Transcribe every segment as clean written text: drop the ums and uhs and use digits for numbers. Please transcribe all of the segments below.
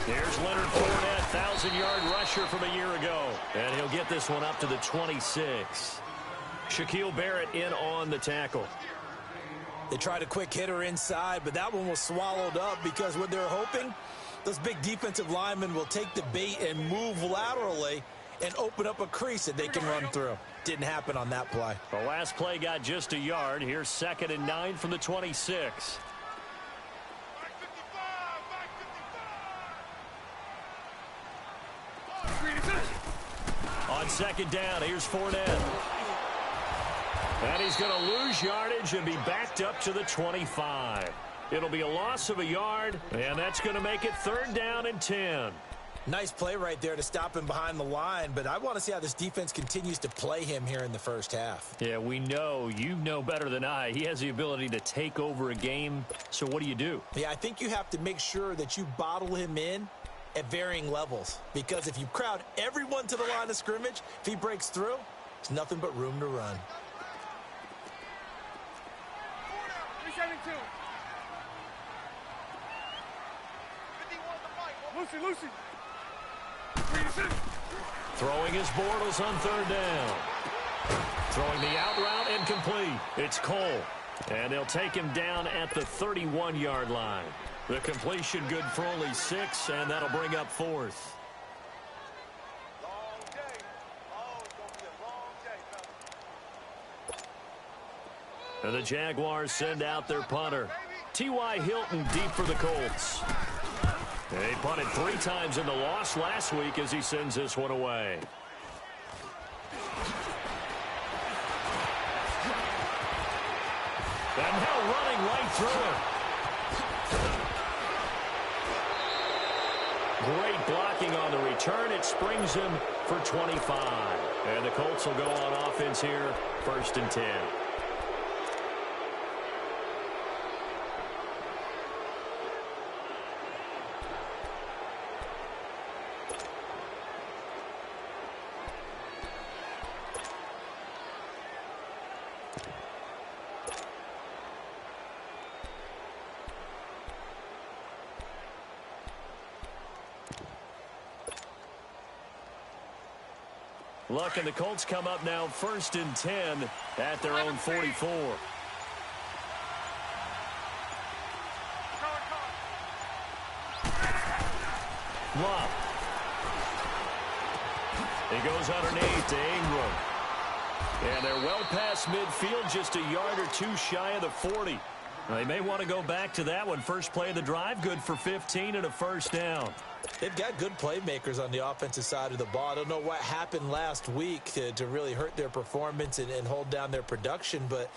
Here's Leonard Fournette, 1,000-yard rusher from a year ago. And he'll get this one up to the 26. Shaquille Barrett in on the tackle. They tried a quick hitter inside, but that one was swallowed up because what they're hoping, those big defensive linemen will take the bait and move laterally and open up a crease that they can run through. Didn't happen on that play. The last play got just a yard. Here's 2nd and 9 from the 26. On 2nd down, here's Fournette. And he's going to lose yardage and be backed up to the 25. It'll be a loss of a yard, and that's going to make it 3rd down and 10. Nice play right there to stop him behind the line, but I want to see how this defense continues to play him here in the first half. Yeah, we know. You know better than I. He has the ability to take over a game, so what do you do? Yeah, I think you have to make sure that you bottle him in at varying levels, because if you crowd everyone to the line of scrimmage, if he breaks through, there's nothing but room to run. Lucy. Throwing his Bortles on 3rd down. Throwing the out route incomplete. It's Cole. And they'll take him down at the 31-yard line. The completion good for only 6, and that'll bring up 4th. And the Jaguars send out their punter. T.Y. Hilton deep for the Colts. They punted 3 times in the loss last week as he sends this one away. And now running right through it. Great blocking on the return. It springs him for 25. And the Colts will go on offense here, 1st and 10. Look, and the Colts come up now 1st and 10 at their own 44. Love. He goes underneath to Ingram. And they're well past midfield, just a yard or 2 shy of the 40. They may want to go back to that one. First play of the drive, good for 15 and a 1st down. They've got good playmakers on the offensive side of the ball. I don't know what happened last week to really hurt their performance and hold down their production, but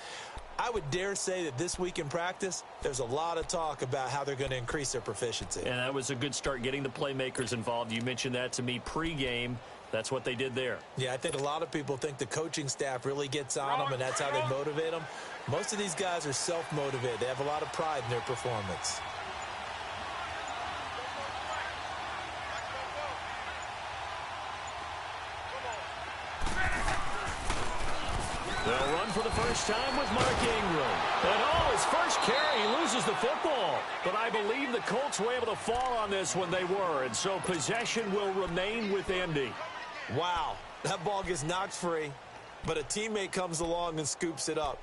I would dare say that this week in practice, there's a lot of talk about how they're going to increase their proficiency. And that was a good start getting the playmakers involved. You mentioned that to me pregame. That's what they did there. Yeah, I think a lot of people think the coaching staff really gets on them, and that's how they motivate them. Most of these guys are self-motivated. They have a lot of pride in their performance. They'll run for the first time with Mark Ingram. And his first carry, he loses the football. But I believe the Colts were able to fall on this when they were, and so possession will remain with Indy. Wow, that ball gets knocked free, but a teammate comes along and scoops it up.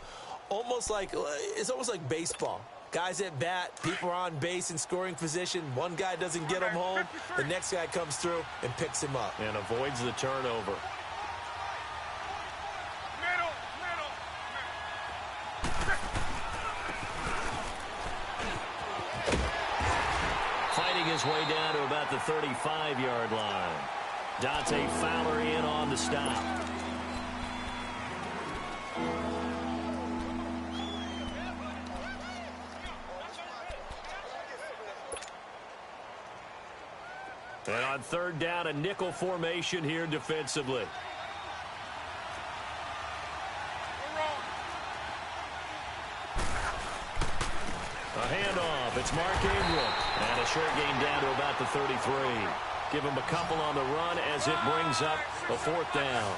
It's almost like baseball. Guys at bat, people are on base in scoring position. One guy doesn't get him home. The next guy comes through and picks him up. And avoids the turnover. Fighting his way down to about the 35-yard line. Dante Fowler in on the stop. And on 3rd down, a nickel formation here defensively. A handoff. It's Mark Ingram. And a short gain down to about the 33. Give him a couple on the run as it brings up a 4th down.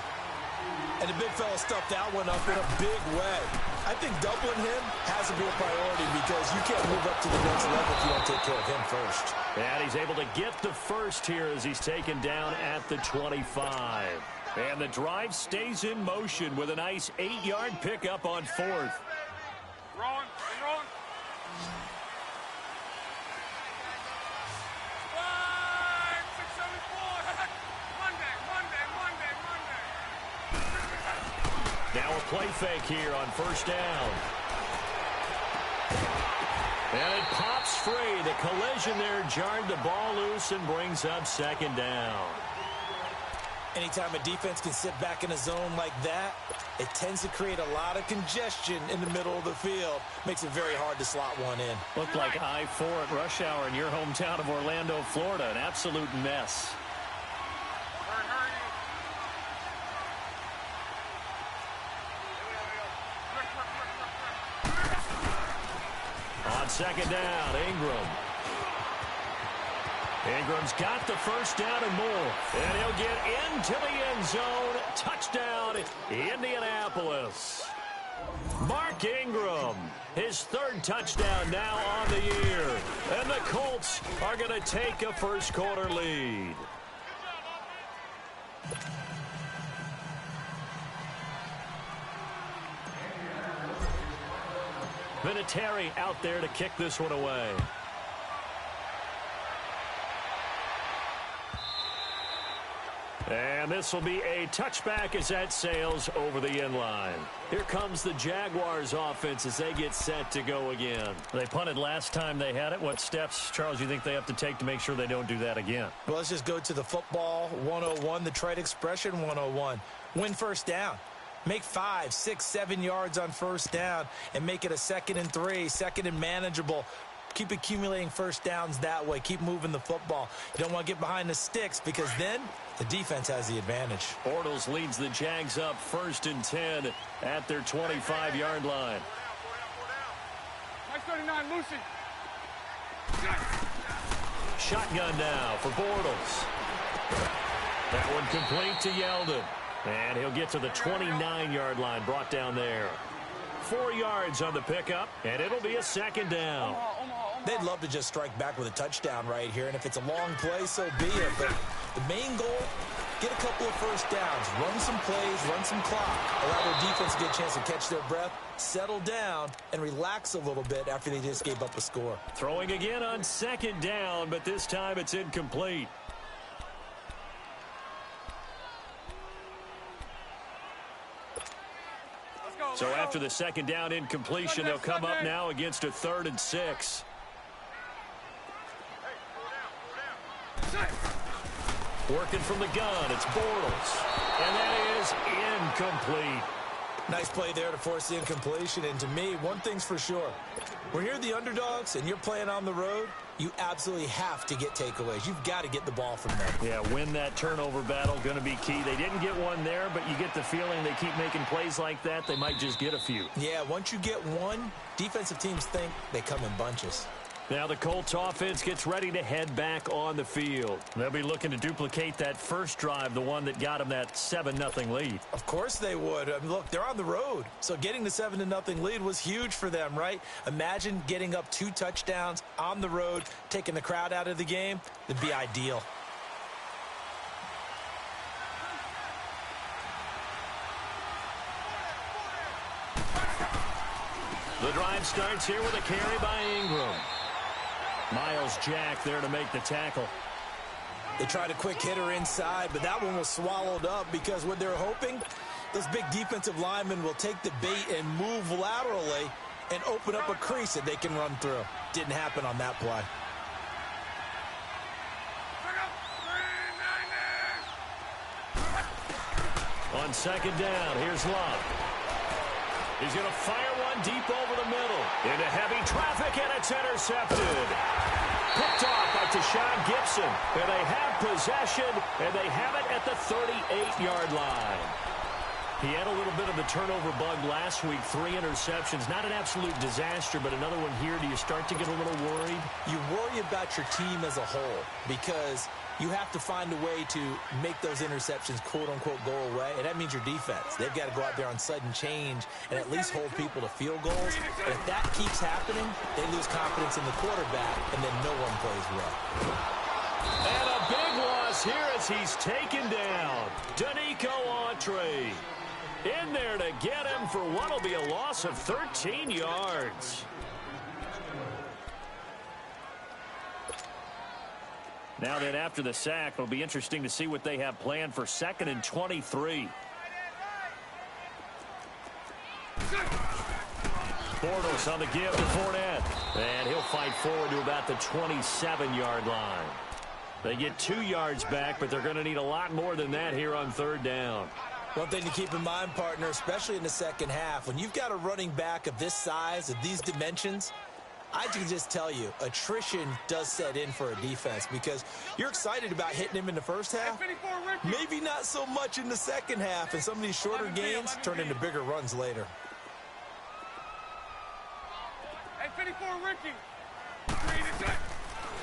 And the big fella stuffed that one up in a big way. I think doubling him has to be a priority because you can't move up to the next level if you don't take care of him first. And he's able to get the first here as he's taken down at the 25. And the drive stays in motion with a nice 8-yard pickup on fourth. Wrong. Now a play fake here on first down. And it pops free. The collision there jarred the ball loose and brings up second down. Anytime a defense can sit back in a zone like that, it tends to create a lot of congestion in the middle of the field. Makes it very hard to slot one in. Looked like I-4 at rush hour in your hometown of Orlando, Florida. An absolute mess. On second down, Ingram's got the first down and more. And he'll get into the end zone. Touchdown, Indianapolis. Mark Ingram, his third touchdown now on the year. And the Colts are going to take a first-quarter lead. Vinatieri out there to kick this one away. And this will be a touchback as that sails over the end line. Here comes the Jaguars offense as they get set to go again. They punted last time they had it. What steps, Charles, you think they have to take to make sure they don't do that again? Well, let's just go to the football 101, the trade expression 101. Win first down. Make 5, 6, 7 yards on first down and make it a 2nd and 3, 2nd and manageable. Keep accumulating first downs that way. Keep moving the football. You don't want to get behind the sticks because then the defense has the advantage. Bortles leads the Jags up 1st and 10 at their 25-yard line. Nice 39, Lucy. Shotgun now for Bortles. That one complete to Yeldon. And he'll get to the 29-yard line, brought down there. 4 yards on the pickup, and it'll be a 2nd down. They'd love to just strike back with a touchdown right here, and if it's a long play, so be it. But the main goal, get a couple of first downs, run some plays, run some clock, allow their defense to get a chance to catch their breath, settle down, and relax a little bit after they just gave up a score. Throwing again on 2nd down, but this time it's incomplete. So after the 2nd down incompletion, they'll come up now against a 3rd and 6. Working from the gun, it's Bortles. And that is incomplete. Nice play there to force the incompletion. And to me, one thing's for sure. When you're the underdogs and you're playing on the road, you absolutely have to get takeaways. You've got to get the ball from them. Yeah, win that turnover battle, going to be key. They didn't get one there, but you get the feeling they keep making plays like that, they might just get a few. Yeah, once you get one, defensive teams think they come in bunches. Now the Colts offense gets ready to head back on the field. They'll be looking to duplicate that first drive, the one that got them that 7-0 lead. Of course they would. I mean, look, they're on the road. So getting the 7-0 lead was huge for them, right? Imagine getting up 2 touchdowns on the road, taking the crowd out of the game. It'd be ideal. The drive starts here with a carry by Ingram. Miles Jack there to make the tackle. They tried a quick hitter inside, but that one was swallowed up because what they're hoping, those big defensive linemen will take the bait and move laterally and open up a crease that they can run through. Didn't happen on that play. On 2nd down, here's Love. He's going to fire one deep over the middle. Into heavy traffic, and it's intercepted. Picked off by Tashawn Gibson. And they have possession, and they have it at the 38-yard line. He had a little bit of the turnover bug last week, 3 interceptions. Not an absolute disaster, but another one here. Do you start to get a little worried? You worry about your team as a whole because you have to find a way to make those interceptions, quote-unquote, go away, and that means your defense. They've got to go out there on sudden change and at least hold people to field goals. And if that keeps happening, they lose confidence in the quarterback, and then no one plays well. And a big loss here as he's taken down. Danico Autry in there to get him for what will be a loss of 13 yards. Now then, after the sack, it'll be interesting to see what they have planned for 2nd and 23. Bortles on the give to Fournette. And he'll fight forward to about the 27-yard line. They get 2 yards back, but they're going to need a lot more than that here on 3rd down. One thing to keep in mind, partner, especially in the second half, when you've got a running back of this size, of these dimensions, I can just tell you, attrition does set in for a defense because you're excited about hitting him in the first half. Maybe not so much in the second half, and some of these shorter gains turn into bigger runs later. Hey, 54, Ricky.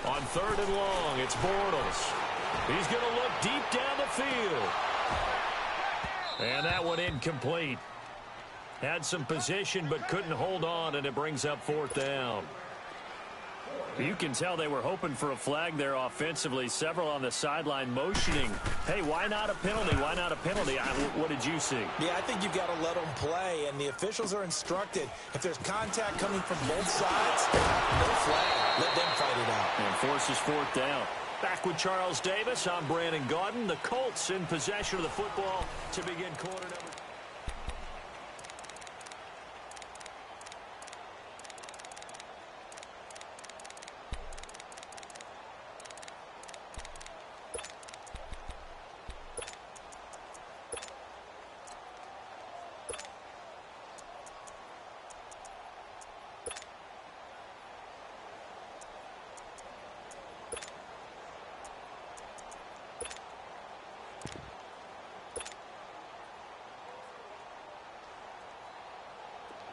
On 3rd and long, it's Bortles. He's going to look deep down the field. And that one incomplete. Had some position but couldn't hold on, and it brings up 4th down. You can tell they were hoping for a flag there offensively. Several on the sideline motioning. Hey, why not a penalty? Why not a penalty? What did you see? Yeah, I think you've got to let them play, and the officials are instructed. If there's contact coming from both sides, no flag. Let them fight it out. And forces 4th down. Back with Charles Davis. I'm Brandon Gaudin. The Colts in possession of the football to begin quarter number.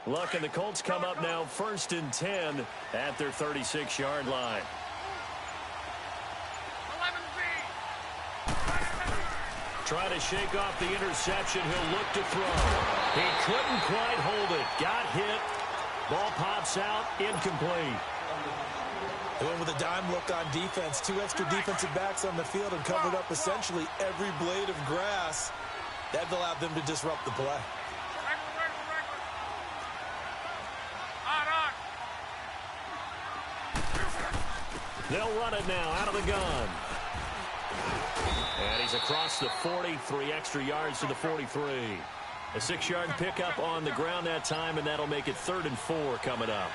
Look, and the Colts come up now 1st and 10 at their 36-yard line. Trying to shake off the interception. He'll look to throw. He couldn't quite hold it. Got hit. Ball pops out. Incomplete. They went with a dime look on defense. 2 extra defensive backs on the field and covered up essentially every blade of grass. That allowed them to disrupt the play. They'll run it now out of the gun. And he's across the 40, 3 extra yards to the 43. A 6-yard pickup on the ground that time, and that'll make it 3rd and 4 coming up.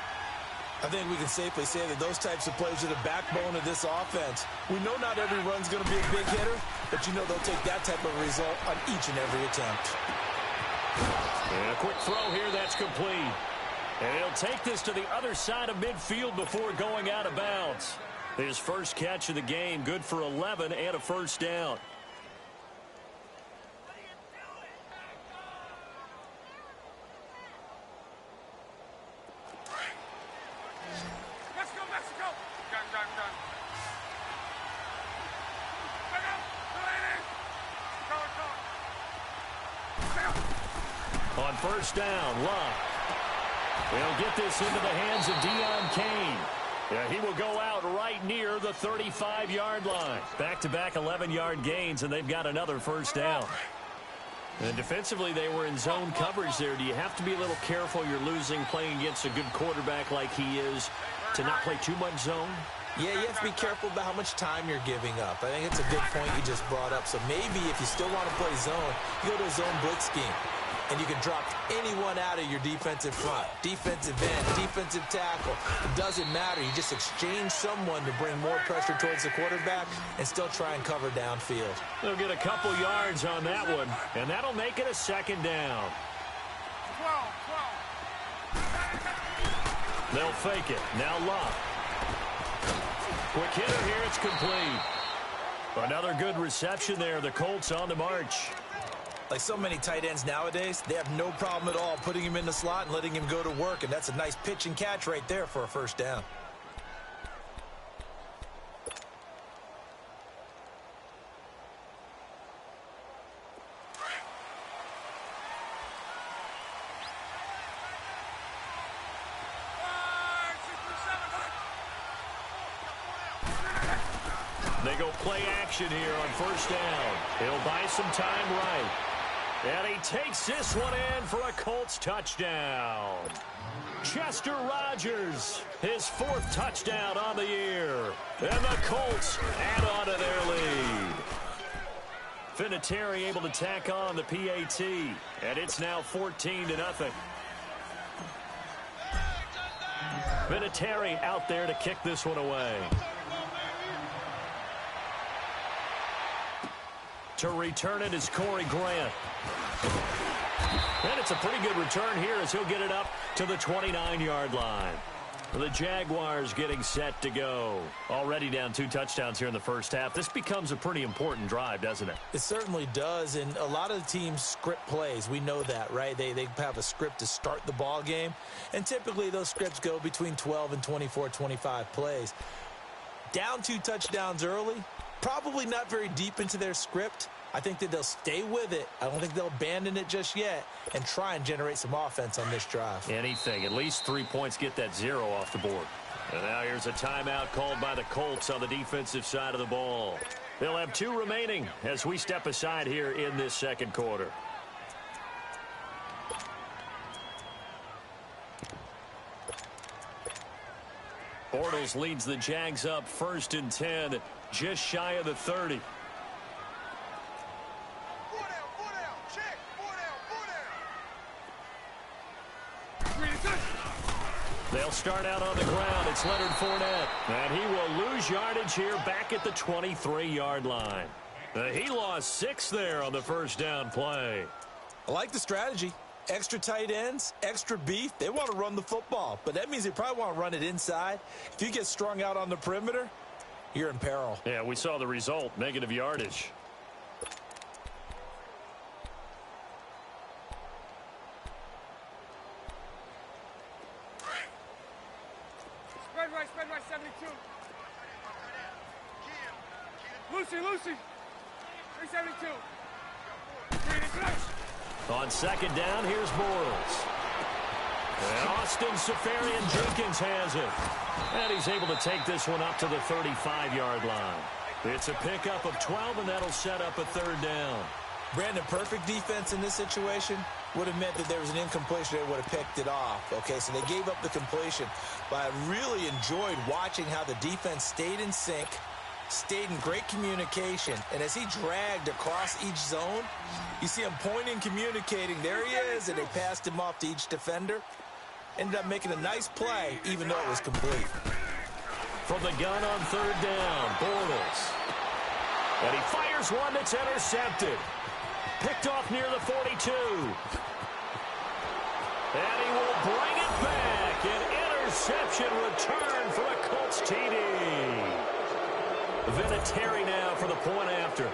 I think we can safely say that those types of plays are the backbone of this offense. We know not every run's going to be a big hitter, but you know they'll take that type of result on each and every attempt. And a quick throw here, that's complete. And he'll take this to the other side of midfield before going out of bounds. His first catch of the game, good for 11 and a 1st down. Let's go, Mexico. Done. On 1st down, Luck. They'll get this into the hands of Deion Kane. Yeah, he will go out right near the 35-yard line. Back-to-back 11-yard gains, and they've got another 1st down. And defensively, they were in zone coverage there. Do you have to be a little careful? You're losing playing against a good quarterback like he is to not play too much zone? Yeah, you have to be careful about how much time you're giving up. I think it's a good point you just brought up. So maybe if you still want to play zone, you go to a zone blitz scheme. And you can drop anyone out of your defensive front, defensive end, defensive tackle. It doesn't matter. You just exchange someone to bring more pressure towards the quarterback and still try and cover downfield. They'll get a couple yards on that one, and that'll make it a 2nd down. 12. They'll fake it. Now Luck. Quick hitter here. It's complete. Another good reception there. The Colts on the march. Like so many tight ends nowadays, they have no problem at all putting him in the slot and letting him go to work, and that's a nice pitch and catch right there for a first down. They go play action here on first down. He'll buy some time right. And he takes this one in for a Colts touchdown. Chester Rogers, his 4th touchdown on the year. And the Colts add on to their lead. Vinatieri able to tack on the PAT. And it's now 14-0. Vinatieri out there to kick this one away. To return it is Corey Grant. And it's a pretty good return here as he'll get it up to the 29-yard line. The Jaguars getting set to go. Already down 2 touchdowns here in the first half. This becomes a pretty important drive, doesn't it? It certainly does, and a lot of the teams script plays. We know that, right? They have a script to start the ball game, and typically those scripts go between 12 and 24, 25 plays. Down 2 touchdowns early, probably not very deep into their script. I think that they'll stay with it. I don't think they'll abandon it just yet and try and generate some offense on this drive. Anything. At least 3 points get that 0 off the board. And now here's a timeout called by the Colts on the defensive side of the ball. They'll have 2 remaining as we step aside here in this second quarter. Bortles leads the Jags up 1st and 10, just shy of the 30. They'll start out on the ground. It's Leonard Fournette. And he will lose yardage here back at the 23-yard line. He lost 6 there on the first down play. I like the strategy. Extra tight ends, extra beef. They want to run the football, but that means they probably want to run it inside. If you get strung out on the perimeter, you're in peril. Yeah, we saw the result, negative yardage. Spread right, 72. Lucy. 372. On second down, here's Bortles. And Austin Seferian-Jenkins has it. And he's able to take this one up to the 35-yard line. It's a pickup of 12, and that'll set up a 3rd down. Brandon, perfect defense in this situation would have meant that there was an incompletion. They would have picked it off. Okay, so they gave up the completion. But I really enjoyed watching how the defense stayed in sync, stayed in great communication. And as he dragged across each zone, you see him pointing, communicating. There he is, and they passed him off to each defender. Ended up making a nice play, even though it was complete. From the gun on 3rd down, Bortles. And he fires one that's intercepted. Picked off near the 42. And he will bring it back. An interception return for a Colts TD. Vinatieri now for the point after.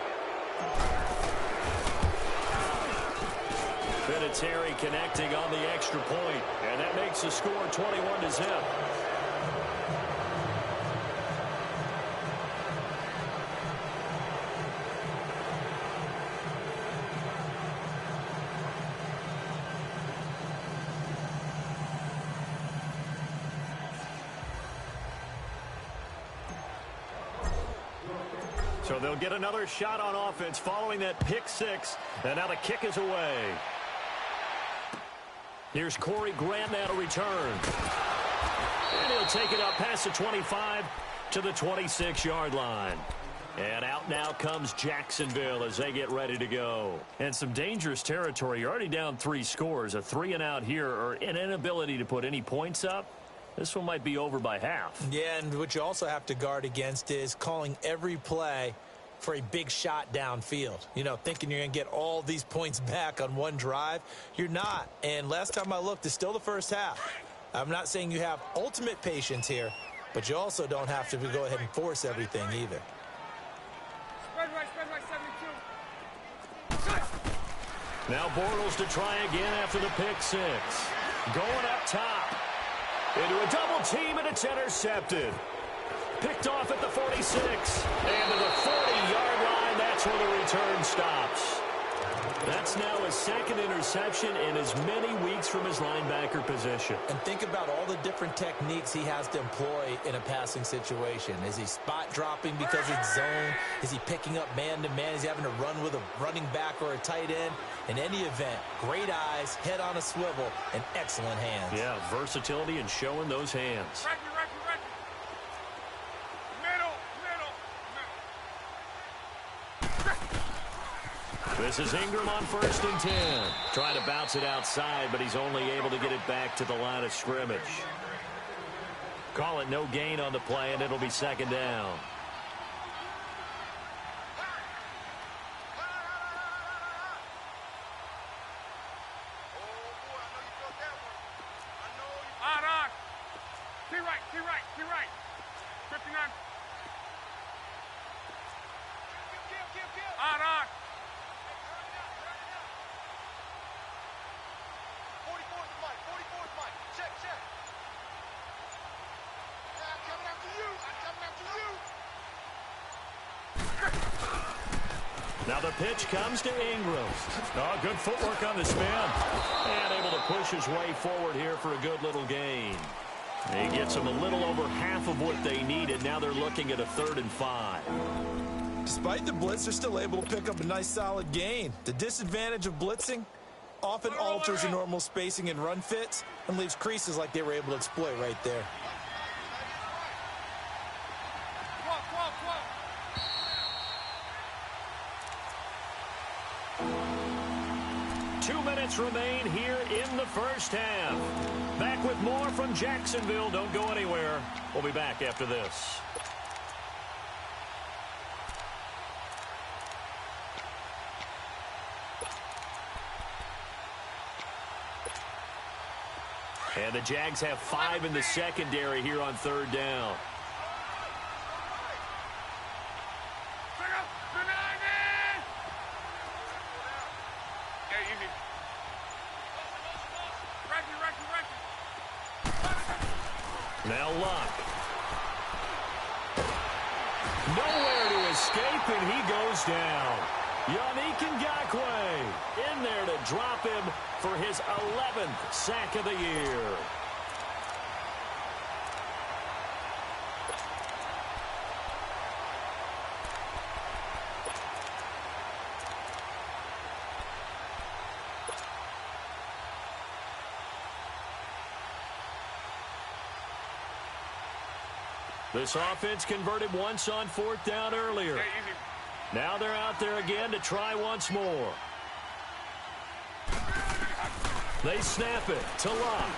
Vinatieri connecting on the extra point. And that makes the score 21-0. So they'll get another shot on offense following that pick 6. And now the kick is away. Here's Corey Grant now to return. And he'll take it up past the 25 to the 26-yard line. And out now comes Jacksonville as they get ready to go. And some dangerous territory. You're already down 3 scores. A 3-and-out here, or an inability to put any points up. This one might be over by half. Yeah, and what you also have to guard against is calling every play for a big shot downfield. You know, thinking you're going to get all these points back on one drive. You're not. And last time I looked, it's still the first half. I'm not saying you have ultimate patience here, but you also don't have to go ahead and force everything either. Spread right, 72. Now Bortles to try again after the pick six. Going up top. Into a double team, and it's intercepted. Picked off at the 46. And to the 40-yard line, that's where the return stops. That's now his second interception in as many weeks from his linebacker position. And think about all the different techniques he has to employ in a passing situation. Is he spot dropping because it's zone? Is he picking up man-to-man? Is he having to run with a running back or a tight end? In any event, great eyes, head on a swivel, and excellent hands. Yeah, versatility and showing those hands. This is Ingram on 1st and 10. Trying to bounce it outside, but he's only able to get it back to the line of scrimmage. Call it no gain on the play, and it'll be 2nd down. T right. 59. On. 44's Mike. 44's Mike. Check. Yeah, I'm coming after you. Now the pitch comes to Ingram. Oh, good footwork on the spin. And able to push his way forward here for a good little gain. He gets them a little over half of what they needed. Now they're looking at a 3rd and 5. Despite the blitz, they're still able to pick up a nice solid gain. The disadvantage of blitzing often alters the normal spacing and run fits and leaves creases like they were able to exploit right there. Remain here in the first half. Back with more from Jacksonville. Don't go anywhere. We'll be back after this. And the Jags have 5 in the secondary here on 3rd down. Now Luck. Nowhere to escape, and he goes down. Yannick Ngakoue in there to drop him for his 11th sack of the year. This offense converted once on 4th down earlier. Now they're out there again to try once more. They snap it to Luck.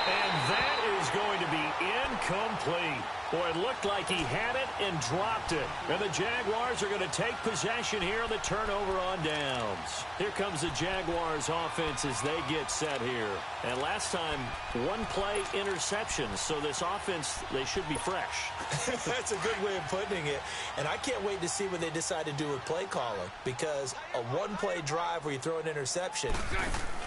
And that is going to be incomplete. Boy, it looked like he had it and dropped it. And the Jaguars are going to take possession here on the turnover on downs. Here comes the Jaguars offense as they get set here. And last time, 1 play interceptions. So this offense, they should be fresh. That's a good way of putting it. And I can't wait to see what they decide to do with play calling. Because a 1-play drive where you throw an interception,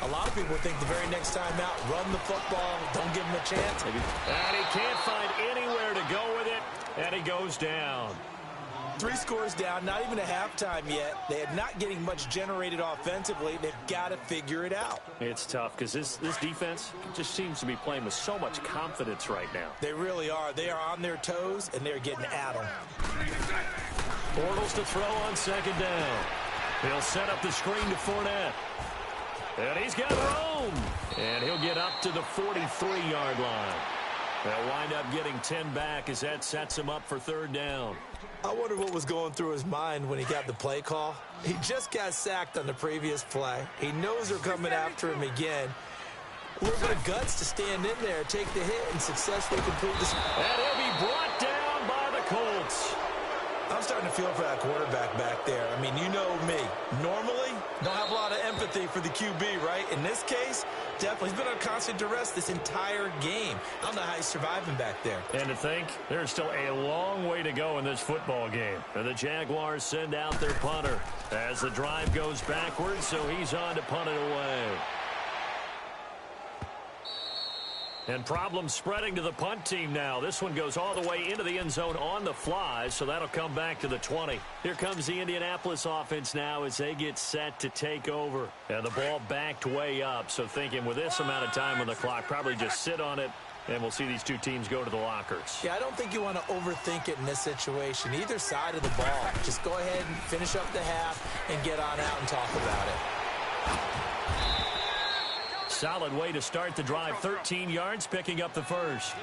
a lot of people think the very next time out, run the football, don't give him a chance. And he can't find anywhere to go with it, and he goes down. 3 scores down, not even a halftime yet. They are not getting much generated offensively. They've got to figure it out. It's tough because this defense just seems to be playing with so much confidence right now. They really are. They are on their toes, and they're getting at them. Bortles to throw on 2nd down. He'll set up the screen to Fournette. And he's got room. And he'll get up to the 43-yard line. They'll wind up getting 10 back as that sets him up for 3rd down. I wonder what was going through his mind when he got the play call. He just got sacked on the previous play. He knows they're coming after him again. A little bit of guts to stand in there, take the hit, and successfully complete this. And he'll be brought down by the Colts. I'm I'm starting to feel for that quarterback back there. I mean, you know me. Normally, don't have a lot of empathy for the QB, right? In this case, definitely. He's been under constant duress this entire game. I don't know how he's surviving back there. And to think, there's still a long way to go in this football game. And the Jaguars send out their punter as the drive goes backwards, so he's on to punt it away. And problems spreading to the punt team now. This one goes all the way into the end zone on the fly, so that'll come back to the 20. Here comes the Indianapolis offense now as they get set to take over. And the ball backed way up, so thinking with this amount of time on the clock, probably just sit on it, and we'll see these two teams go to the lockers. Yeah, I don't think you want to overthink it in this situation. Either side of the ball. Just go ahead and finish up the half and get on out and talk about it. Solid way to start the drive, 13 yards, picking up the first.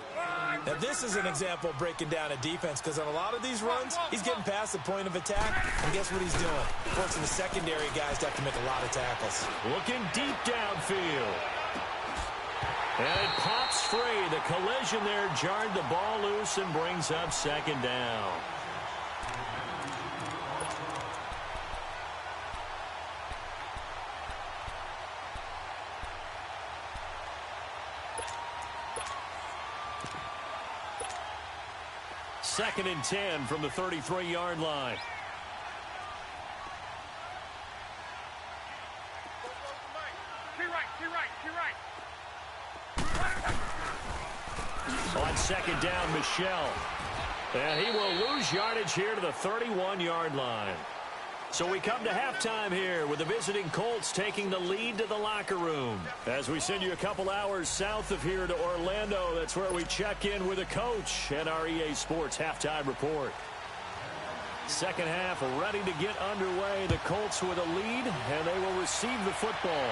Now, this is an example of breaking down a defense because on a lot of these runs, he's getting past the point of attack, and guess what he's doing? Forcing the secondary guys to have to make a lot of tackles. Looking deep downfield. And it pops free. The collision there jarred the ball loose and brings up second down. Second and 10 from the 33-yard line. On second down, Michelle. And he will lose yardage here to the 31-yard line. So we come to halftime here with the visiting Colts taking the lead to the locker room. As we send you a couple hours south of here to Orlando, that's where we check in with the coach and our EA Sports halftime report. Second half ready to get underway. The Colts with a lead, and they will receive the football.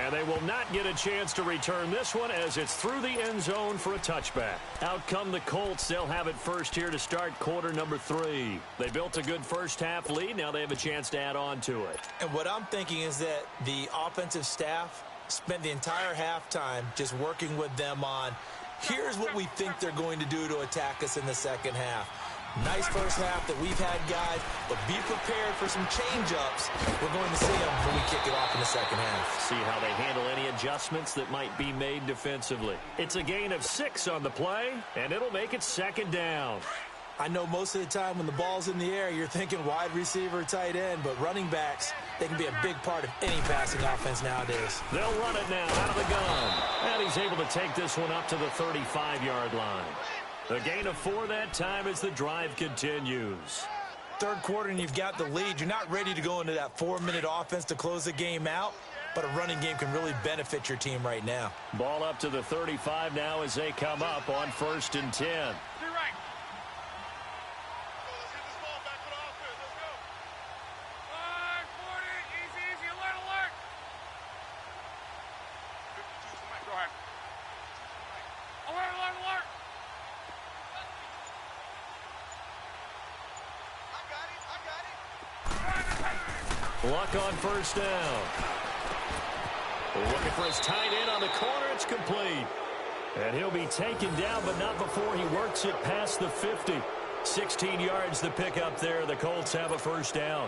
And they will not get a chance to return this one as it's through the end zone for a touchback. Out come the Colts. They'll have it first here to start quarter number 3. They built a good first half lead. Now they have a chance to add on to it. And what I'm thinking is that the offensive staff spent the entire halftime just working with them on, here's what we think they're going to do to attack us in the second half. Nice first half that we've had, guys, but be prepared for some change-ups. We're going to see them when we kick it off in the second half. See how they handle any adjustments that might be made defensively. It's a gain of 6 on the play, and it'll make it second down. I know most of the time when the ball's in the air, you're thinking wide receiver, tight end, but running backs, they can be a big part of any passing offense nowadays. They'll run it now out of the gun. And he's able to take this one up to the 35-yard line. A gain of 4 that time as the drive continues. Third quarter and you've got the lead. You're not ready to go into that 4-minute offense to close the game out, but a running game can really benefit your team right now. Ball up to the 35 now as they come up on 1st and 10. Luck on first down. Looking for his tight end on the corner. It's complete. And he'll be taken down, but not before he works it past the 50. 16 yards to pick up there. The Colts have a first down.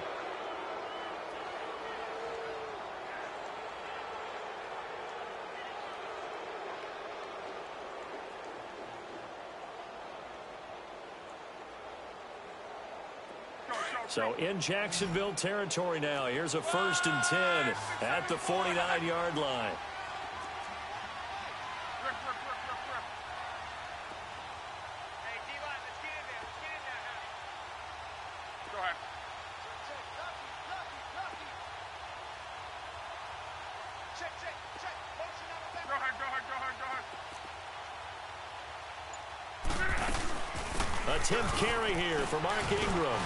So in Jacksonville territory now. Here's a 1st and 10 at the 49-yard line. Attempt carry here for Mark Ingram.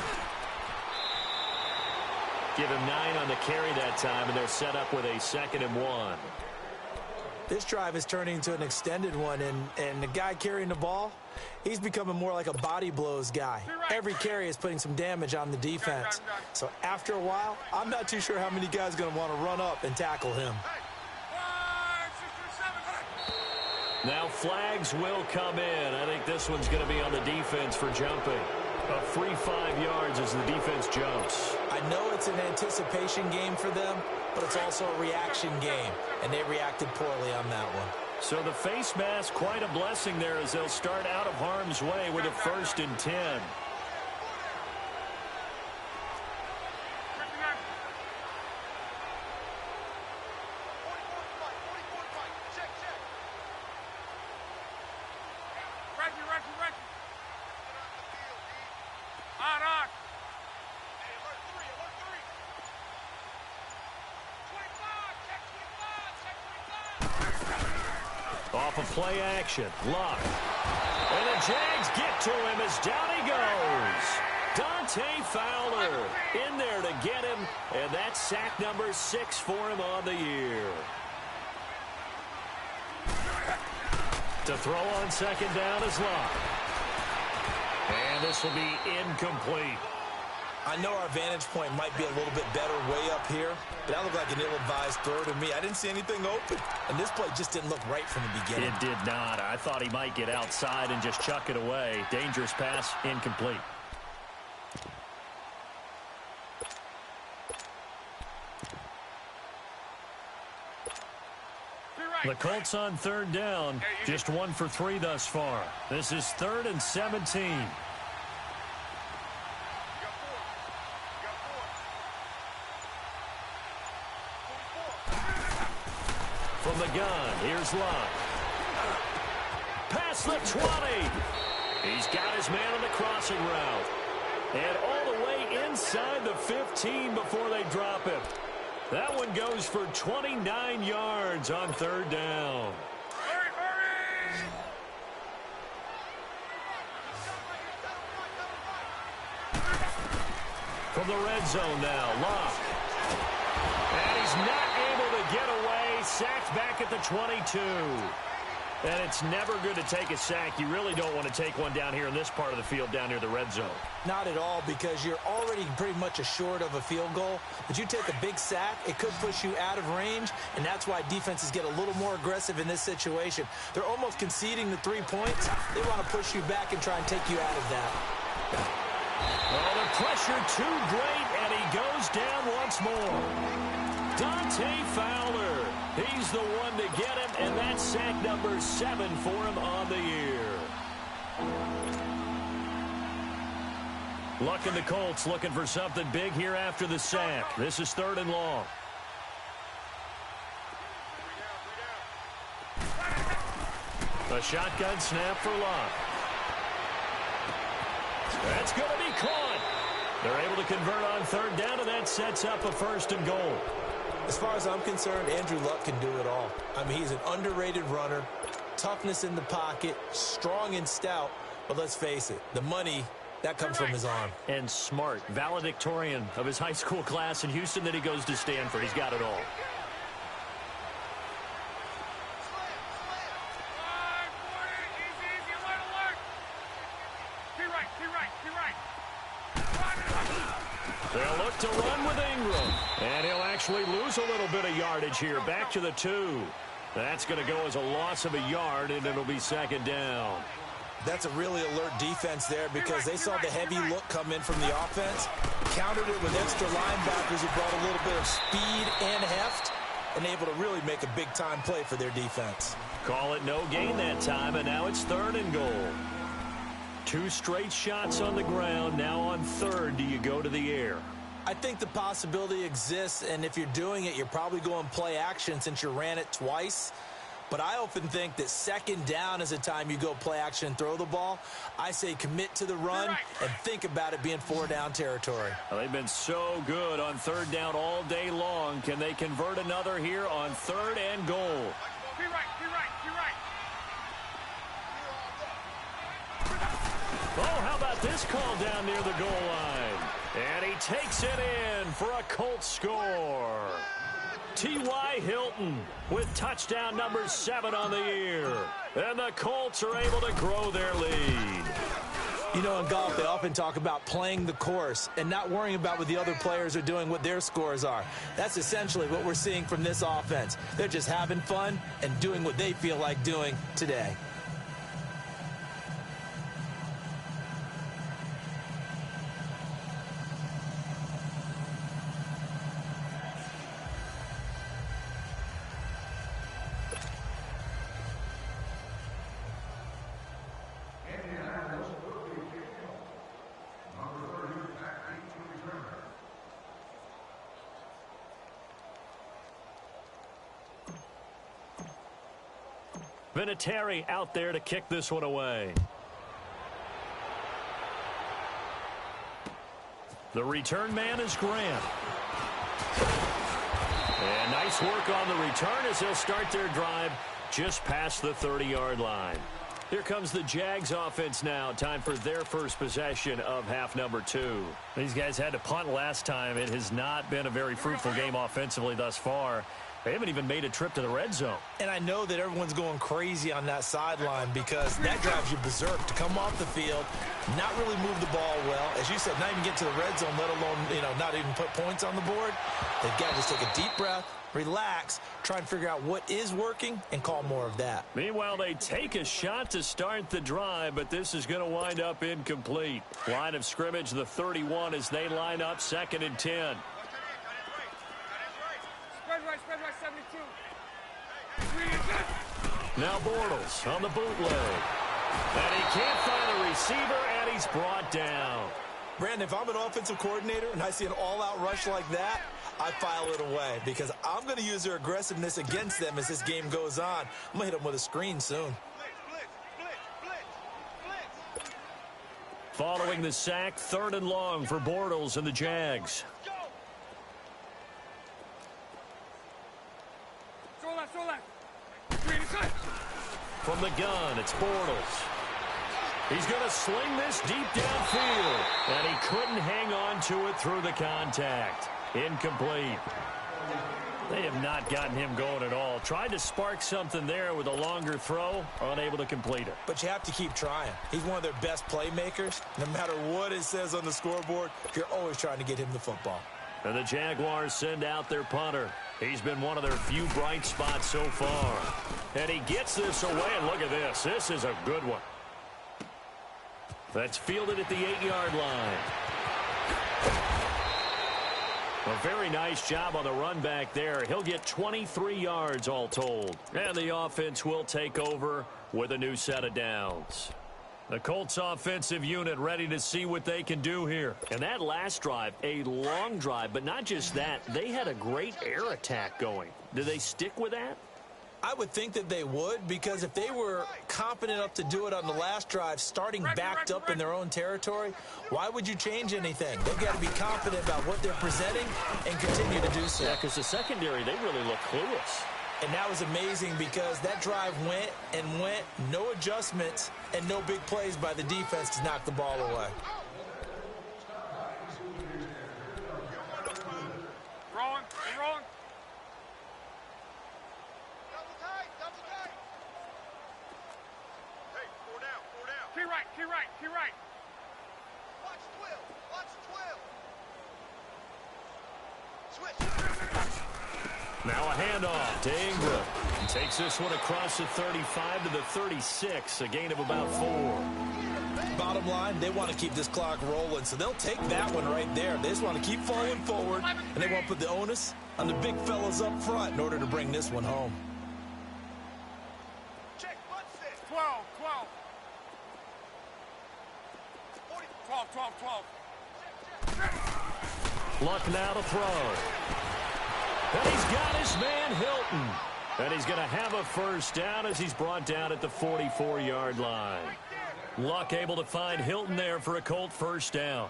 Give him 9 on the carry that time, and they're set up with a 2nd and 1. This drive is turning into an extended one, and the guy carrying the ball, he's becoming more like a body blows guy. Every carry is putting some damage on the defense. So after a while, I'm not too sure how many guys are going to want to run up and tackle him. Now flags will come in. I think this one's going to be on the defense for jumping. A free 5 yards as the defense jumps. I know it's an anticipation game for them, but it's also a reaction game, and they reacted poorly on that one. So the face mask, quite a blessing there as they'll start out of harm's way with a 1st and 10. Off of play action, Luck. And the Jags get to him as down he goes. Dante Fowler in there to get him, and that's sack number 6 for him on the year. To throw on 2nd down is Luck. And this will be incomplete. I know our vantage point might be a little bit better way up here, but that looked like an ill-advised throw to me. I didn't see anything open, and this play just didn't look right from the beginning. It did not. I thought he might get outside and just chuck it away. Dangerous pass, incomplete. The Colts on 3rd down, just 1 for 3 thus far. This is 3rd and 17. From the gun, here's Luck. Past the 20. He's got his man on the crossing route. And all the way inside the 15 before they drop him. That one goes for 29 yards on 3rd down. From the red zone now, Luck. And he's not able to get away. Sacked back at the 22. And it's never good to take a sack. You really don't want to take one down here in this part of the field down near the red zone. Not at all, because you're already pretty much assured of a field goal. But you take a big sack, it could push you out of range, and that's why defenses get a little more aggressive in this situation. They're almost conceding the 3 points. They want to push you back and try and take you out of that. Well, the pressure too great, and he goes down once more. Dante Fowler, he's the one to get him, and that's sack number 7 for him on the year. Luck and the Colts looking for something big here after the sack. This is 3rd and long. A shotgun snap for Luck. That's going to be caught. They're able to convert on 3rd down, and that sets up a 1st and goal. As far as I'm concerned, Andrew Luck can do it all. I mean, he's an underrated runner, toughness in the pocket, strong and stout, but let's face it, the money, that comes from his arm. And smart, valedictorian of his high school class in Houston, then he goes to Stanford. He's got it all. They'll look to run with Ingram. And he'll actually lose a little bit of yardage here. Back to the 2. That's going to go as a loss of a yard, and it'll be 2nd down. That's a really alert defense there because they saw the heavy look come in from the offense, countered it with extra linebackers who brought a little bit of speed and heft, and able to really make a big-time play for their defense. Call it no gain that time, and now it's 3rd and goal. 2 straight shots on the ground. Now on 3rd, do you go to the air? I think the possibility exists, and if you're doing it, you're probably going play action since you ran it twice. But I often think that 2nd down is a time you go play action and throw the ball. I say commit to the run and think about it being 4-down territory. Well, they've been so good on 3rd down all day long. Can they convert another here on 3rd and goal? Oh, how about this call down near the goal line? And he takes it in for a Colts score. T.Y. Hilton with touchdown number 7 on the year. And the Colts are able to grow their lead. You know, in golf, they often talk about playing the course and not worrying about what the other players are doing, what their scores are. That's essentially what we're seeing from this offense. They're just having fun and doing what they feel like doing today. Vinatieri out there to kick this one away. The return man is Grant. And nice work on the return as they'll start their drive just past the 30-yard line. Here comes the Jags offense now. Time for their first possession of half number 2. These guys had to punt last time. It has not been a very fruitful game offensively thus far. They haven't even made a trip to the red zone. And I know that everyone's going crazy on that sideline because that drives you berserk to come off the field, not really move the ball well. As you said, not even get to the red zone, let alone, not even put points on the board. They've got to just take a deep breath, relax, try and figure out what is working, and call more of that. Meanwhile, they take a shot to start the drive, but this is going to wind up incomplete. Line of scrimmage, the 31, as they line up 2nd and 10. Spread right, 72. Now Bortles on the bootleg. And he can't find a receiver, and he's brought down. Brandon, if I'm an offensive coordinator and I see an all-out rush like that, I file it away because I'm going to use their aggressiveness against them as this game goes on. I'm going to hit them with a screen soon. Blitz. Following the sack, 3rd and long for Bortles and the Jags. Throw left. Green inside. From the gun, it's Bortles. He's going to sling this deep downfield, and he couldn't hang on to it through the contact. Incomplete. They have not gotten him going at all. Tried to spark something there with a longer throw, unable to complete it. But you have to keep trying. He's one of their best playmakers. No matter what it says on the scoreboard, you're always trying to get him the football. And the Jaguars send out their punter. He's been one of their few bright spots so far. And he gets this away, and look at this. This is a good one. That's fielded at the 8-yard line. A very nice job on the run back there. He'll get 23 yards all told. And the offense will take over with a new set of downs. The Colts offensive unit ready to see what they can do here. And that last drive, a long drive, but not just that. They had a great air attack going. Do they stick with that? I would think that they would, because if they were confident enough to do it on the last drive, starting backed up in their own territory, why would you change anything? They've got to be confident about what they're presenting and continue to do so. Yeah, because the secondary, they really look clueless. And that was amazing because that drive went, no adjustments, and no big plays by the defense to knock the ball away. Rolling. Double tight. Hey, four down. Key right. Watch Twill. Switch. Now a handoff to Ingram. He takes this one across the 35 to the 36, a gain of about 4. Bottom line, they want to keep this clock rolling, so they'll take that one right there. They just want to keep falling forward, and they want to put the onus on the big fellas up front in order to bring this one home. Check, butt sit. 12. 12. Luck now to throw. And he's got his man Hilton. And he's going to have a first down as he's brought down at the 44-yard line. Luck able to find Hilton there for a Colt first down.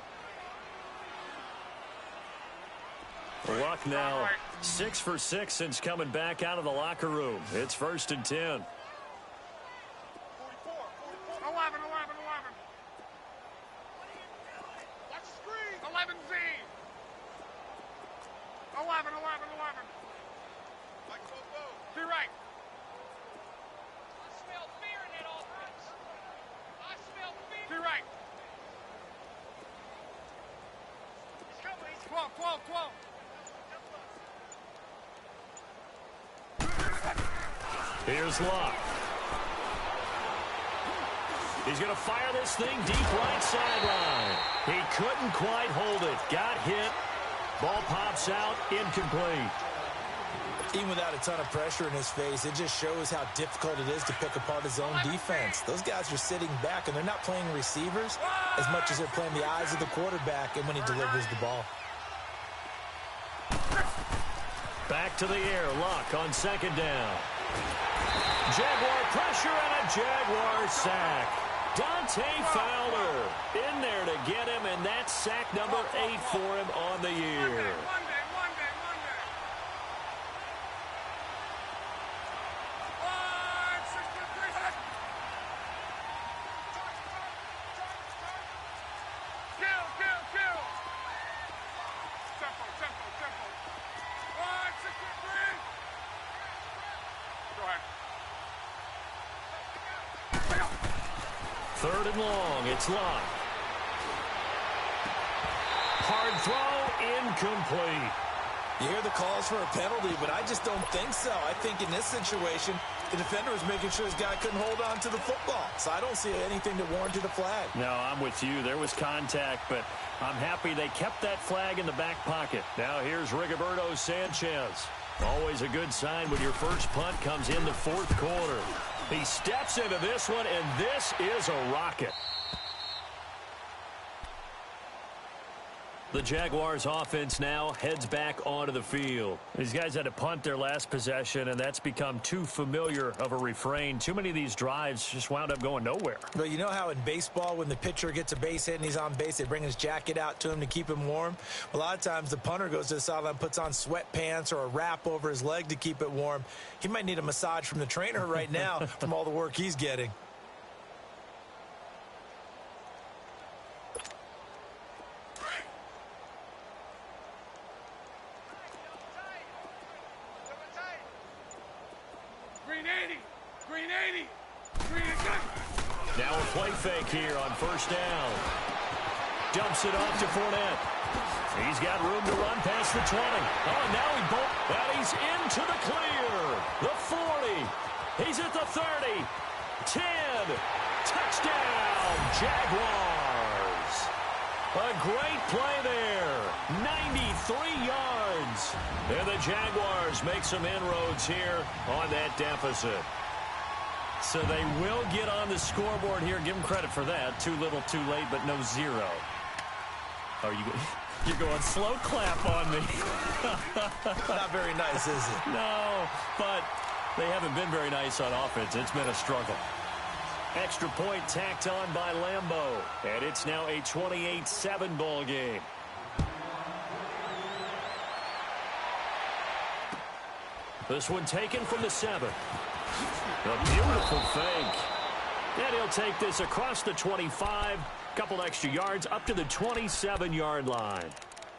Luck now 6 for 6 since coming back out of the locker room. It's 1st and 10. 11. Watch the screen. 11Z. 11. Like Bobo. Key right. I smell fear in that offense. Key right. 12, 12, 12. Here's Locke. He's going to fire this thing deep right sideline. He couldn't quite hold it. Got hit. Ball pops out, incomplete. Even without a ton of pressure in his face, it just shows how difficult it is to pick apart his own defense. Those guys are sitting back, and they're not playing receivers as much as they're playing the eyes of the quarterback and when he delivers the ball. Back to the air. Locke on second down. Jaguar pressure and a Jaguar sack. Dante Fowler in there to get him, and that's sack number 8 for him on the year. Third and long, it's Locke. Hard throw, incomplete. You hear the calls for a penalty, but I just don't think so. I think in this situation, the defender was making sure his guy couldn't hold on to the football. So I don't see anything that warranted a flag. No, I'm with you. There was contact, but I'm happy they kept that flag in the back pocket. Now here's Rigoberto Sanchez. Always a good sign when your first punt comes in the fourth quarter. He steps into this one, and this is a rocket. The Jaguars offense now heads back onto the field. These guys had to punt their last possession, and that's become too familiar of a refrain. Too many of these drives just wound up going nowhere. But you know how in baseball, when the pitcher gets a base hit and he's on base, they bring his jacket out to him to keep him warm? A lot of times the punter goes to the sideline, puts on sweatpants or a wrap over his leg to keep it warm. He might need a massage from the trainer right now from all the work he's getting. Now a play fake here on first down. Dumps it off to Fournette. He's got room to run past the 20. Oh, now he's into the clear. The 40. He's at the 30. 10. Touchdown, Jaguars. A great play there. 93 yards. And the Jaguars make some inroads here on that deficit. So they will get on the scoreboard here. Give them credit for that. Too little, too late, but no zero. Oh, you're going slow clap on me. Not very nice, is it? No, but they haven't been very nice on offense. It's been a struggle. Extra point tacked on by Lambeau. And it's now a 28-7 ball game. This one taken from the 7. A beautiful fake. And he'll take this across the 25. Couple extra yards up to the 27-yard line.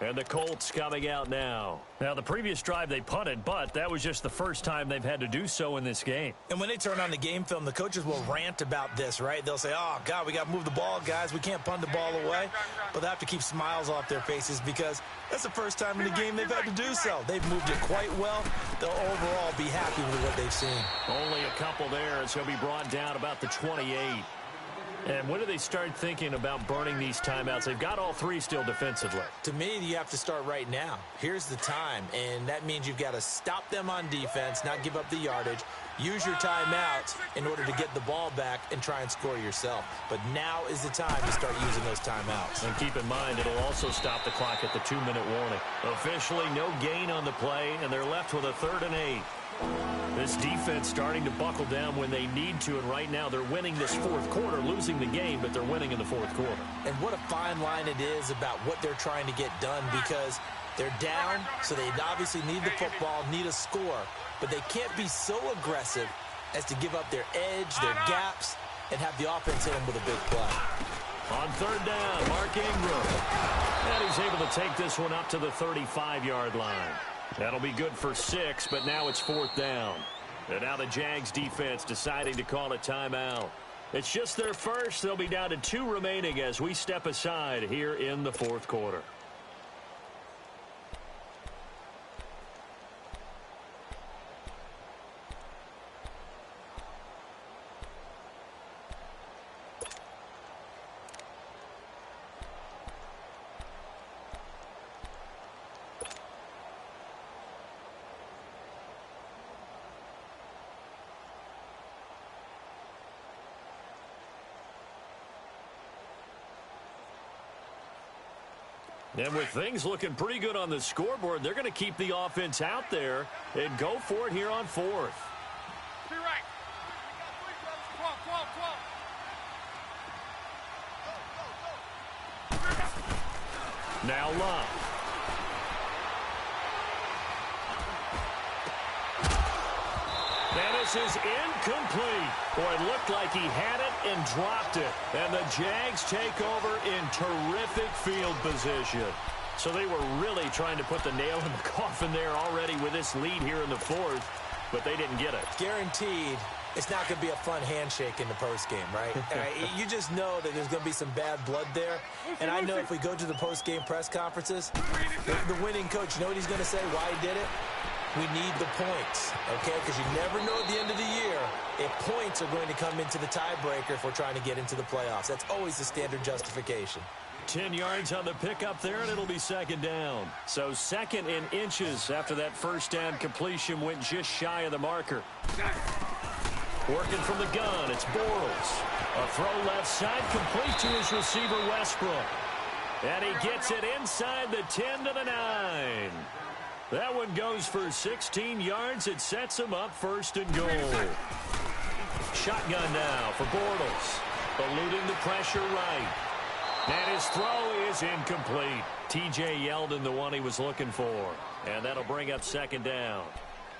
And the Colts coming out now. Now, the previous drive they punted, but that was just the first time they've had to do so in this game. And when they turn on the game film, the coaches will rant about this, right? They'll say, oh, God, we got to move the ball, guys. We can't punt the ball away. But they have to keep smiles off their faces because that's the first time in the game they've had to do so. They've moved it quite well. They'll overall be happy with what they've seen. Only a couple there as he'll be brought down about the 28. And when do they start thinking about burning these timeouts? They've got all three still defensively. To me, you have to start right now. Here's the time, and that means you've got to stop them on defense, not give up the yardage, use your timeouts in order to get the ball back and try and score yourself. But now is the time to start using those timeouts. And keep in mind, it'll also stop the clock at the 2-minute warning. Officially, no gain on the play, and they're left with a 3rd and 8. This defense starting to buckle down when they need to, and right now they're winning this fourth quarter, losing the game, but they're winning in the fourth quarter. And what a fine line it is about what they're trying to get done because they're down, so they obviously need the football, need a score, but they can't be so aggressive as to give up their edge, their gaps, and have the offense hit them with a big play. On 3rd down, Mark Ingram. And he's able to take this one up to the 35-yard line. That'll be good for 6, but now it's 4th down. And now the Jags defense deciding to call a timeout. It's just their first. They'll be down to 2 remaining as we step aside here in the fourth quarter. And with things looking pretty good on the scoreboard, they're going to keep the offense out there and go for it here on fourth. Be right. 12, 12, 12. Now Love. And this is incomplete. Boy, it looked like he had it and dropped it. And the Jags take over in terrific field position. So they were really trying to put the nail in the coffin there already with this lead here in the fourth, but they didn't get it. Guaranteed, it's not going to be a fun handshake in the postgame, right? You just know that there's going to be some bad blood there. And I know if we go to the postgame press conferences, the winning coach, you know what he's going to say, why he did it? We need the points, okay? Because you never know at the end of the year if points are going to come into the tiebreaker if we're trying to get into the playoffs. That's always the standard justification. 10 yards on the pickup there, and it'll be second down. So second in inches after that first down completion went just shy of the marker. Working from the gun, it's Bortles. A throw left side, complete to his receiver, Westbrook. And he gets it inside the 10 to the 9. That one goes for 16 yards. It sets him up first and goal. Shotgun now for Bortles. Eluding the pressure right. And his throw is incomplete. T.J. Yeldon, the one he was looking for. And that'll bring up second down.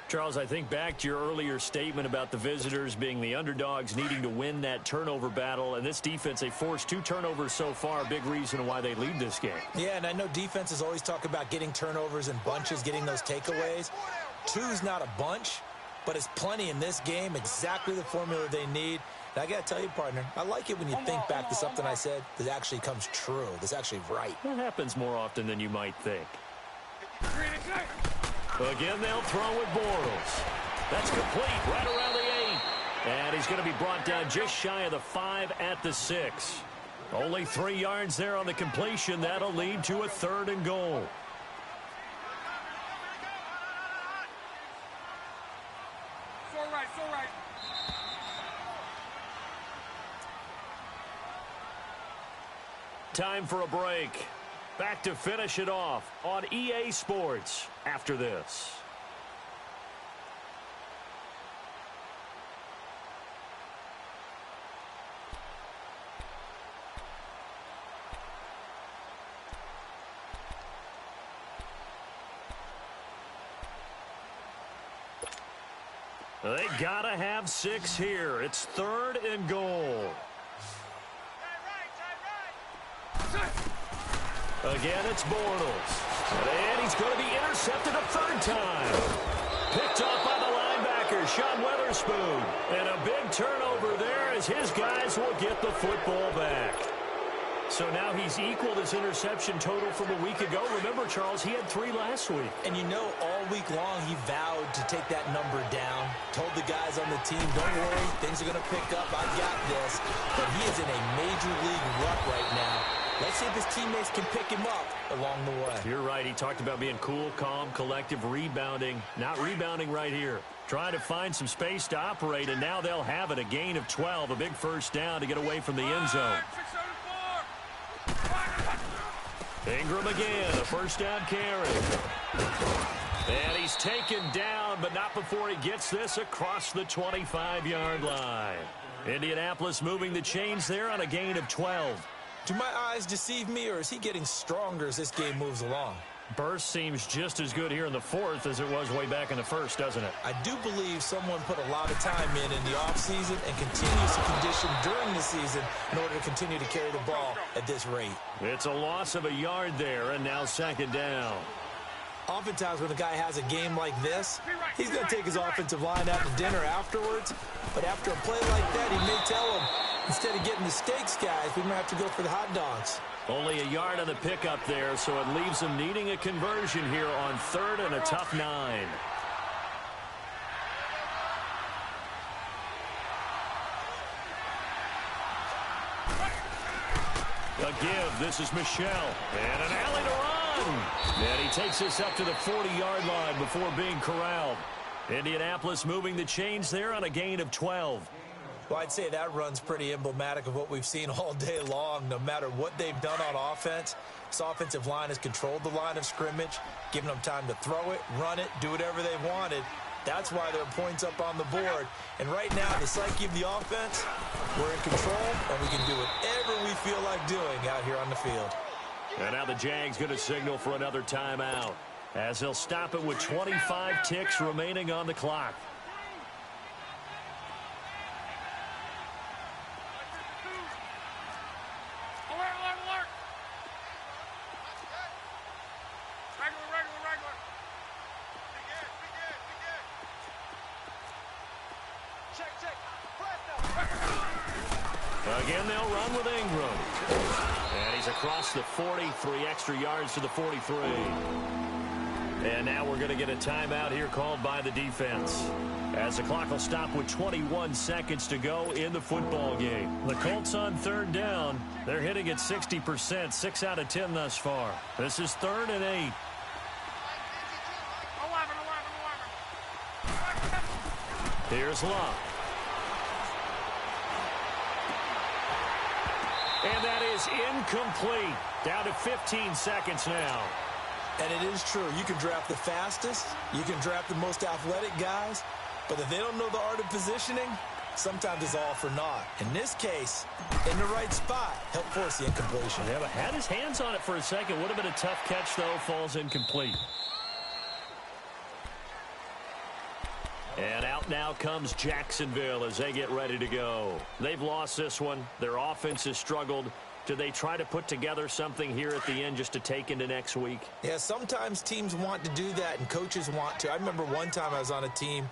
Charles, I think back to your earlier statement about the visitors being the underdogs needing to win that turnover battle. And this defense, they forced 2 turnovers so far, a big reason why they lead this game. Yeah, and I know defenses always talk about getting turnovers in bunches, getting those takeaways. 2's not a bunch, but it's plenty in this game, exactly the formula they need. And I got to tell you, partner, I like it when you think back to something I said that actually comes true, that's actually right. That happens more often than you might think. Again, they'll throw with Bortles. That's complete right around the 8. And he's going to be brought down just shy of the 5 at the 6. Only 3 yards there on the completion. That'll lead to a third and goal. So right, so right. Time for a break. Back to finish it off on EA Sports after this. They gotta have 6 here. It's third and goal. Again, it's Bortles. And he's going to be intercepted a third time. Picked off by the linebacker, Sean Weatherspoon. And a big turnover there as his guys will get the football back. So now he's equaled his interception total from a week ago. Remember, Charles, he had 3 last week. And you know, all week long he vowed to take that number down. Told the guys on the team, don't worry, things are going to pick up. I got this. But he is in a major league rut right now. Let's see if his teammates can pick him up along the way. You're right. He talked about being cool, calm, collective, rebounding. Not rebounding right here. Trying to find some space to operate, and now they'll have it. A gain of 12, a big first down to get away from the end zone. 674. Ingram again, a first down carry. And he's taken down, but not before he gets this across the 25-yard line. Indianapolis moving the chains there on a gain of 12. Do my eyes deceive me, or is he getting stronger as this game moves along? Burst seems just as good here in the fourth as it was way back in the first, doesn't it? I do believe someone put a lot of time in the offseason and continues to condition during the season in order to continue to carry the ball at this rate. It's a loss of a yard there, and now second down. Oftentimes when a guy has a game like this, he's going to take his offensive line out to dinner afterwards. But after a play like that, he may tell him, instead of getting the steaks, guys, we might have to go for the hot dogs. Only a yard on the pickup there, so it leaves them needing a conversion here on third and a tough 9. A give, this is Michelle, and an alley to run. And he takes us up to the 40-yard line before being corralled. Indianapolis moving the chains there on a gain of 12. Well, I'd say that run's pretty emblematic of what we've seen all day long. No matter what they've done on offense, this offensive line has controlled the line of scrimmage, giving them time to throw it, run it, do whatever they wanted. That's why there are points up on the board. And right now, the psyche of the offense, we're in control, and we can do whatever we feel like doing out here on the field. And now the Jags going to signal for another timeout, as they'll stop it with 25 ticks remaining on the clock. Again, they'll run with Ingram. And he's across the 40, 3 extra yards to the 43. And now we're going to get a timeout here called by the defense, as the clock will stop with 21 seconds to go in the football game. The Colts on third down. They're hitting at 60%, 6 out of 10 thus far. This is 3rd and 8. 11. Here's Love. And that is incomplete. Down to 15 seconds now. And it is true. You can draft the fastest. You can draft the most athletic guys. But if they don't know the art of positioning, sometimes it's all for naught. In this case, in the right spot, help force the incompletion. Yeah, but had his hands on it for a second. Would have been a tough catch, though. Falls incomplete. And out now comes Jacksonville as they get ready to go. They've lost this one. Their offense has struggled. Do they try to put together something here at the end just to take into next week? Yeah, sometimes teams want to do that and coaches want to. I remember one time I was on a team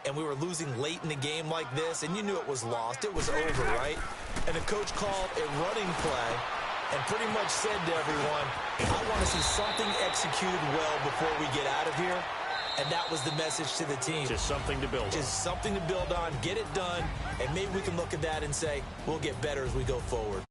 and we were losing late in the game like this, and you knew it was lost. It was over, right? And the coach called a running play and pretty much said to everyone, I want to see something executed well before we get out of here. And that was the message to the team. Just something to build on. Just something to build on, get it done, and maybe we can look at that and say, we'll get better as we go forward.